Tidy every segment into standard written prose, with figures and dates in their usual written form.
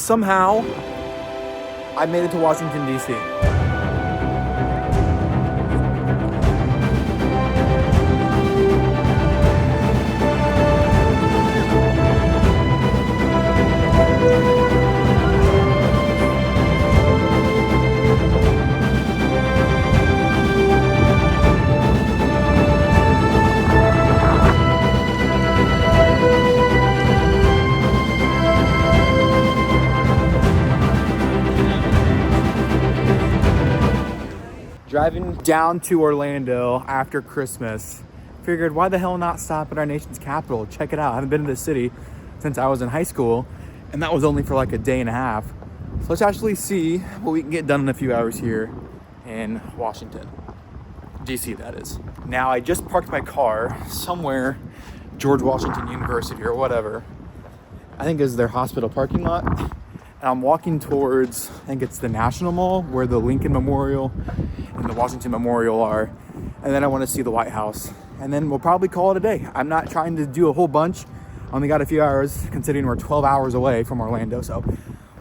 somehow I made it to Washington, D.C. Driving down to Orlando after Christmas, figured why the hell not stop at our nation's capital? Check it out. I haven't been to this city since I was in high school, and that was only for like a day and a half. So let's actually see what we can get done in a few hours here in Washington, D.C. that is. Now I just parked my car somewhere, George Washington University or whatever. I think is their hospital parking lot. And I'm walking towards, I think it's the National Mall, where the Lincoln Memorial and the Washington Memorial are. And then I want to see the White House. And then we'll probably call it a day. I'm not trying to do a whole bunch. I only got a few hours, considering we're 12 hours away from Orlando. So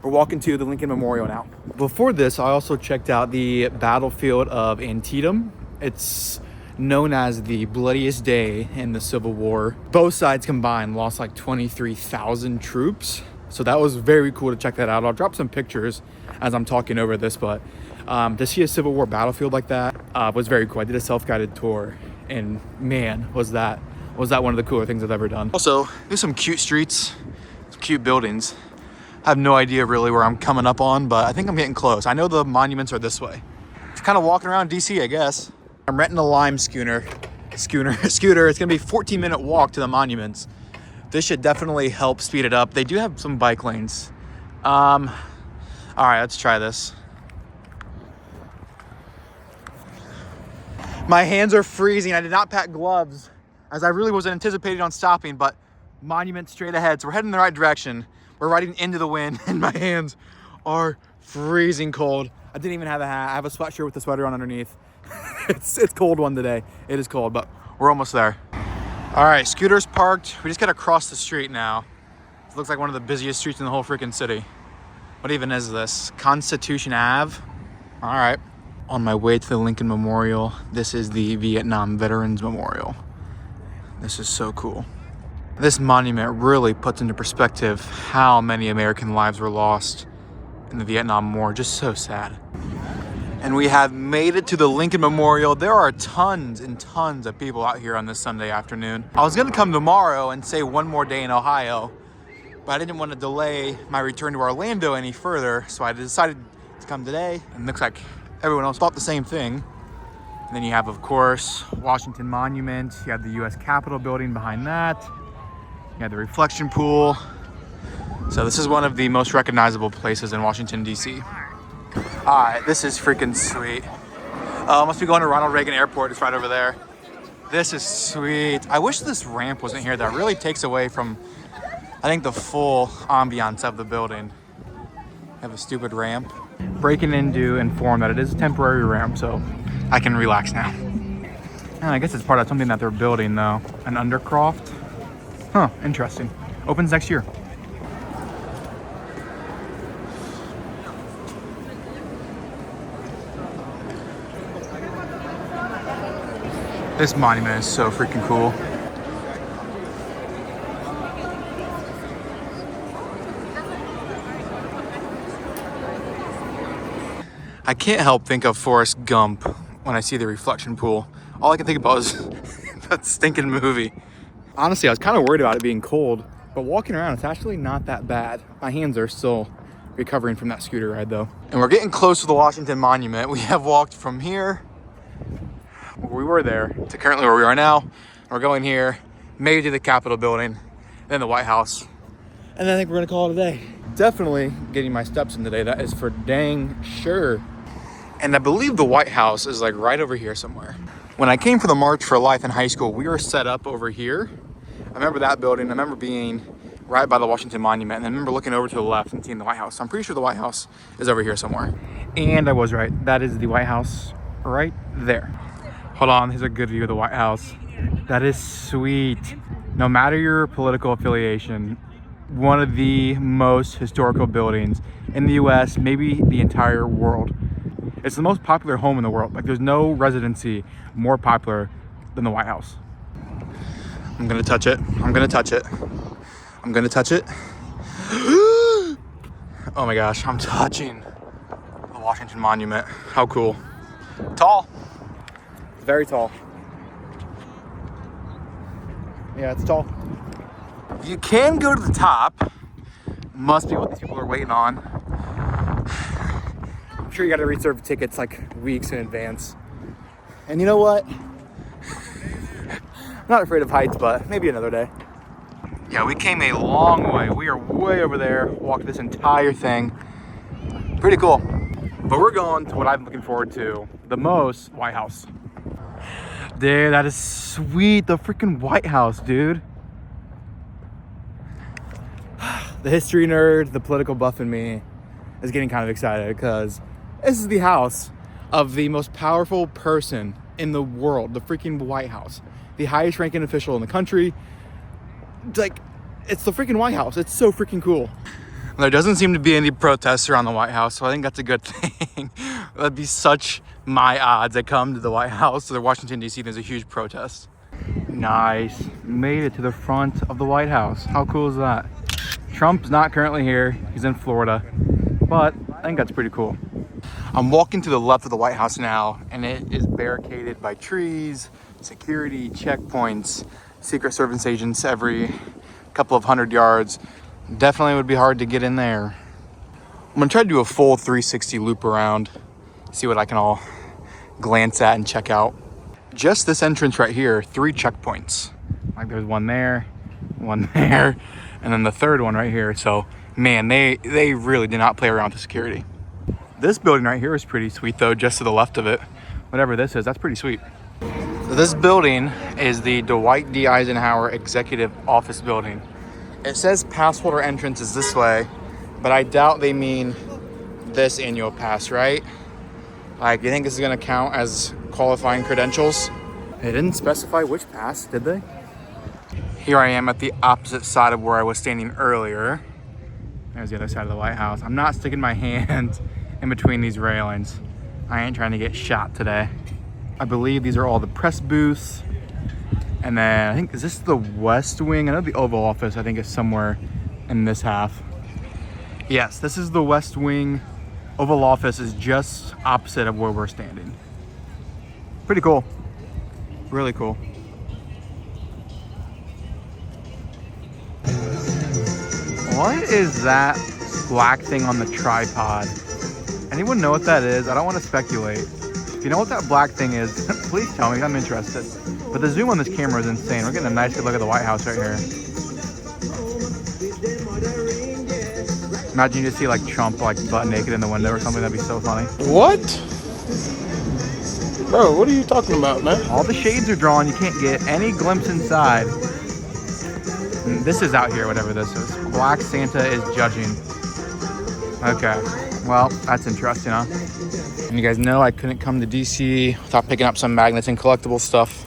we're walking to the Lincoln Memorial now. Before this, I also checked out the battlefield of Antietam. It's known as the bloodiest day in the Civil War. Both sides combined lost like 23,000 troops. So that was very cool to check that out. I'll drop some pictures as I'm talking over this, but to see a Civil War battlefield like that was very cool. I did a self-guided tour, and man, was that one of the cooler things I've ever done. Also, there's some cute streets, some cute buildings. I have no idea really where I'm coming up on, but I think I'm getting close. I know the monuments are this way. Just kind of walking around DC, I guess. I'm renting a Lime scooter. It's gonna be a 14-minute walk to the monuments. This should definitely help speed it up. They do have some bike lanes. All right, let's try this. My hands are freezing. I did not pack gloves, as I really wasn't anticipating on stopping, but monument straight ahead. So we're heading in the right direction. We're riding into the wind, and my hands are freezing cold. I didn't even have a hat. I have a sweatshirt with a sweater on underneath. It's cold one today. It is cold, but we're almost there. All right, scooters parked. We just gotta cross the street now. It looks like one of the busiest streets in the whole freaking city. What even is this? Constitution Ave? All right. On my way to the Lincoln Memorial, this is the Vietnam Veterans Memorial. This is so cool. This monument really puts into perspective how many American lives were lost in the Vietnam War. Just so sad. And we have made it to the Lincoln Memorial. There are tons and tons of people out here on this Sunday afternoon. I was gonna come tomorrow and stay one more day in Ohio, but I didn't want to delay my return to Orlando any further, so I decided to come today. And it looks like everyone else thought the same thing. And then you have, of course, Washington Monument. You have the U.S. Capitol building behind that. You have the reflection pool. So this is one of the most recognizable places in Washington, D.C. All right, this is freaking sweet. Must be going to Ronald Reagan Airport. It's right over there. This is sweet. I wish this ramp wasn't here. That really takes away from, I think, the full ambiance of the building. Have a stupid ramp. Breaking in to inform that it is a temporary ramp, so I can relax now. And I guess it's part of something that they're building, though. An undercroft. Huh, interesting. Opens next year. This monument is so freaking cool. I can't help think of Forrest Gump when I see the reflection pool. All I can think about is that stinking movie. Honestly, I was kind of worried about it being cold, but walking around, it's actually not that bad. My hands are still recovering from that scooter ride though. And we're getting close to the Washington Monument. We have walked from here, where we were there, to currently where we are now. We're going here, maybe to the Capitol building, then the White House. And then I think we're gonna call it a day. Definitely getting my steps in today, that is for dang sure. And I believe the White House is like right over here somewhere. When I came for the March for Life in high school, we were set up over here. I remember that building. I remember being right by the Washington Monument, and I remember looking over to the left and seeing the White House. So I'm pretty sure the White House is over here somewhere. And I was right. That is the White House right there. Hold on, here's a good view of the White House. That is sweet. No matter your political affiliation, one of the most historical buildings in the US, maybe the entire world. It's the most popular home in the world. Like, there's no residency more popular than the White House. I'm gonna touch it. I'm gonna touch it. I'm gonna touch it. Oh my gosh, I'm touching the Washington Monument. How cool. Tall. Very tall. Yeah, it's tall. You can go to the top. Must be what these people are waiting on. I'm sure you gotta reserve tickets like weeks in advance. And you know what? I'm not afraid of heights, but maybe another day. Yeah, we came a long way. We are way over there, walked this entire thing. Pretty cool. But we're going to what I'm looking forward to the most, White House. Dude, that is sweet. The freaking White House, dude. The history nerd, the political buff in me is getting kind of excited because this is the house of the most powerful person in the world, the freaking White House. The highest ranking official in the country. Like, it's the freaking White House. It's so freaking cool. There doesn't seem to be any protests around the White House, so I think that's a good thing. That'd be such my odds. I come to the White House, to the Washington, D.C., there's a huge protest. Nice. Made it to the front of the White House. How cool is that? Trump's not currently here. He's in Florida. But I think that's pretty cool. I'm walking to the left of the White House now, and it is barricaded by trees, security, checkpoints, Secret Service agents every couple of 100 yards. Definitely would be hard to get in there. I'm gonna try to do a full 360 loop around, see what I can all glance at and check out. Just this entrance right here, 3 checkpoints. Like, there's one there, and then the third one right here. So, man, they really did not play around with the security. This building right here is pretty sweet though, just to the left of it. Whatever this is, that's pretty sweet. So this building is the Dwight D. Eisenhower Executive Office Building. It says pass holder entrance is this way, but I doubt they mean this annual pass, right? Like, you think this is gonna count as qualifying credentials? They didn't specify which pass, did they? Here I am at the opposite side of where I was standing earlier. There's the other side of the White House. I'm not sticking my hand in between these railings. I ain't trying to get shot today. I believe these are all the press booths. And then I think, is this the West Wing? I know the Oval Office, I think, is somewhere in this half. Yes, this is the West Wing. Oval Office is just opposite of where we're standing. Pretty cool. Really cool. What is that black thing on the tripod? Anyone know what that is? I don't want to speculate. If you know what that black thing is, please tell me. I'm interested. But the zoom on this camera is insane. We're getting a nice good look at the White House right here. Imagine you just see like Trump like butt naked in the window or something. That'd be so funny. What? Bro, what are you talking about, man? All the shades are drawn. You can't get any glimpse inside. This is out here, whatever this is. Black Santa is judging. Okay. Well, that's interesting, huh? And you guys know I couldn't come to DC without picking up some magnets and collectible stuff.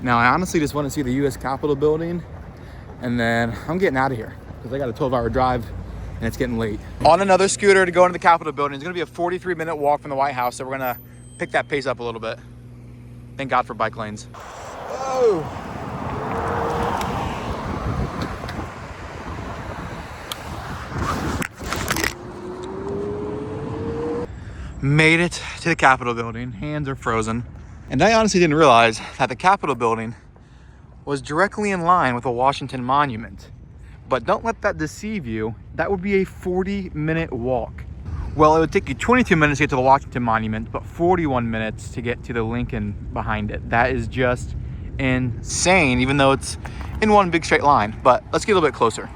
Now, I honestly just want to see the U.S. Capitol building, and then I'm getting out of here because I got a 12-hour drive and it's getting late. On another scooter to go into the Capitol building. It's going to be a 43-minute walk from the White House, so we're going to pick that pace up a little bit. Thank God for bike lanes. Whoa. Made it to the Capitol building. Hands are frozen. And I honestly didn't realize that the Capitol building was directly in line with the Washington Monument. But don't let that deceive you. That would be a 40-minute walk. Well, it would take you 22 minutes to get to the Washington Monument, but 41 minutes to get to the Lincoln behind it. That is just insane, even though it's in one big straight line. But let's get a little bit closer.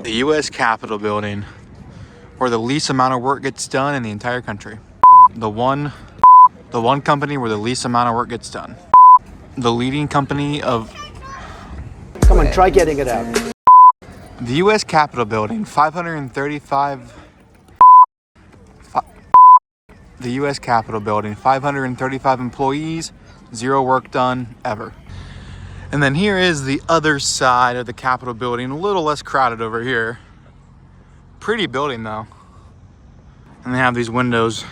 The U.S. Capitol building, where the least amount of work gets done in the entire country. The one company where the least amount of work gets done. The leading company of... Come on, try getting it out. The U.S. Capitol building, 535... The U.S. Capitol building, 535 employees, Zero work done ever. And then here is the other side of the Capitol building, a little less crowded over here. Pretty building though. And they have these windows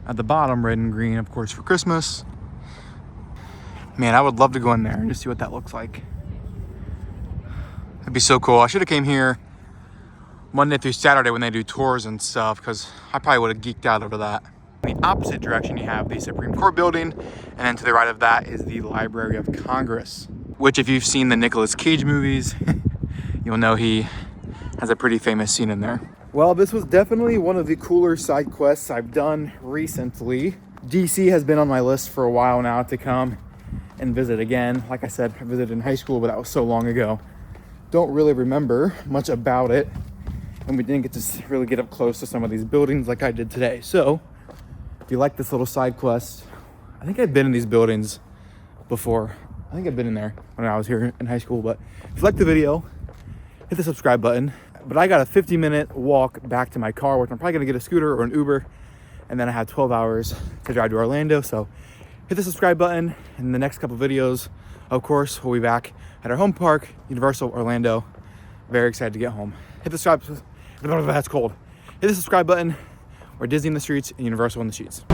at the bottom, red and green, of course, for Christmas. Man, I would love to go in there and just see what that looks like. That'd be so cool. I should have came here Monday through Saturday when they do tours and stuff, because I probably would have geeked out over that. In the opposite direction, you have the Supreme Court building, and then to the right of that is the Library of Congress, which if you've seen the Nicolas Cage movies, you'll know he has a pretty famous scene in there. Well, this was definitely one of the cooler side quests I've done recently. DC has been on my list for a while now to come and visit again. Like I said, I visited in high school, but that was so long ago. Don't really remember much about it, and we didn't get to really get up close to some of these buildings like I did today. So if you like this little side quest, I think I've been in these buildings before. I think I've been in there when I was here in high school. But if you like the video, hit the subscribe button. But I got a 50-minute walk back to my car, which I'm probably gonna get a scooter or an Uber, and then I have 12 hours to drive to Orlando. So hit the subscribe button. In the next couple videos, of course, we'll be back at our home park, Universal Orlando. Very excited to get home. Hit the subscribe. That's cold. Hit the subscribe button. We're Disney in the streets and Universal in the sheets.